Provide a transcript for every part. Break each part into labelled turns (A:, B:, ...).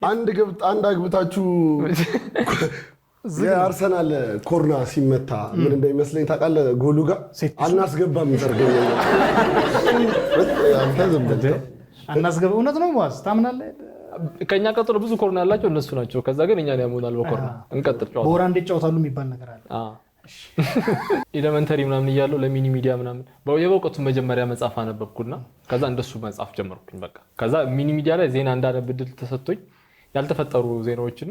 A: አንድ አግብታችሁ የአርሰናል ኮርና ሲመታ ምን እንደሚመስለኝ ታውቃለህ? ጎሉ ጋር አናስገባም ይሰርገኝ አንተ ዝም ብለህ
B: አናስገባ። እውነት ነው ሙአዝ ታምናለህ?
C: ከኛ ቀጥሎ ብዙ ኮርና ያላቸው እነሱ ናቸው። ከዛ ግን እኛን ያሙናል በኮርና እንቀጥል ጨዋታ
B: በወራ እንዴት ጨዋታሉ የሚባል ነገር አለ።
C: ኤሌመንተሪ ምናምን እያለሁ ለሚኒ ሚዲያ ምናምን የበውቀቱ መጀመሪያ መጽሐፍ አነበብኩና ከዛ እንደሱ መጽሐፍ ጀመርኩኝ። በቃ ከዛ ሚኒ ሚዲያ ላይ ዜና እንዳነብ ዕድል ተሰጥቶኝ ያልተፈጠሩ ዜናዎችን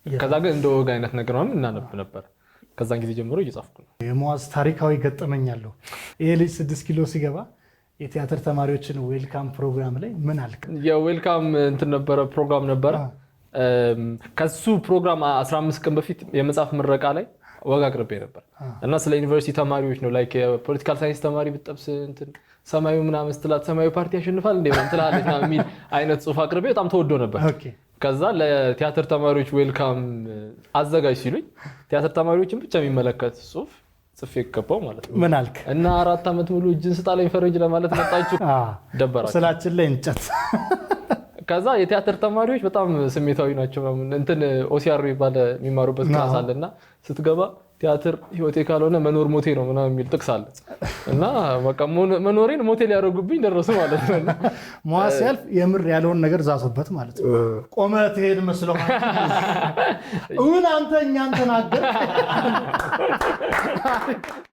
C: ከዛ ግን እንደ ወግ አይነት ነገር ምናምን እናነብ ነበር። ከዛን ጊዜ ጀምሮ እየጻፍኩ ነው።
B: የሙአዝ ታሪካዊ ገጠመኛለሁ። ይሄ ልጅ 6 ኪሎ ሲገባ የቲያትር ተማሪዎችን ዌልካም ፕሮግራም ላይ ምን አልክ?
C: የዌልካም እንትን ነበረ ፕሮግራም ነበረ። ከሱ ፕሮግራም 15 ቀን በፊት የመጽሐፍ ምረቃ ላይ ወግ አቅርቤ ነበር እና ስለ ዩኒቨርሲቲ ተማሪዎች ነው ላይክ የፖለቲካል ሳይንስ ተማሪ ብትጠብስ እንትን ሰማዩ ምናምን ስትላት ሰማዩ ፓርቲ ያሸንፋል እንዴ ምናምን ትላለች ምናምን የሚል አይነት ጽሑፍ አቅርቤ በጣም ተወዶ ነበር። ከዛ ለቲያትር ተማሪዎች ዌልካም አዘጋጅ ሲሉኝ ቲያትር ተማሪዎችን ብቻ የሚመለከት ጽሑፍ ጽፌ ገባው ማለት ነው።
B: ምን አልክ?
C: እና 4 ዓመት ሙሉ እጅን ስጣለኝ ፈረጅ ለማለት መጣችሁ ደበራችሁ
B: ስላችን ላይ እንጨት።
C: ከዛ የቲያትር ተማሪዎች በጣም ስሜታዊ ናቸው። እንትን ኦሲአር ይባል የሚማሩበት ክላስ አለና ስትገባ ቲያትር ህይወቴ ካልሆነ መኖር ሞቴ ነው ምናምን የሚል ጥቅስ አለ እና በቃ መኖሬን ሞቴ ሊያደርጉብኝ ደረሱ ማለት ነው።
B: ሙአዝ ሲያልፍ የምር ያለውን ነገር ዛቱበት ማለት ነው። ቆመህ ትሄድ መስሎህ እውን አንተ እኛን ተናገር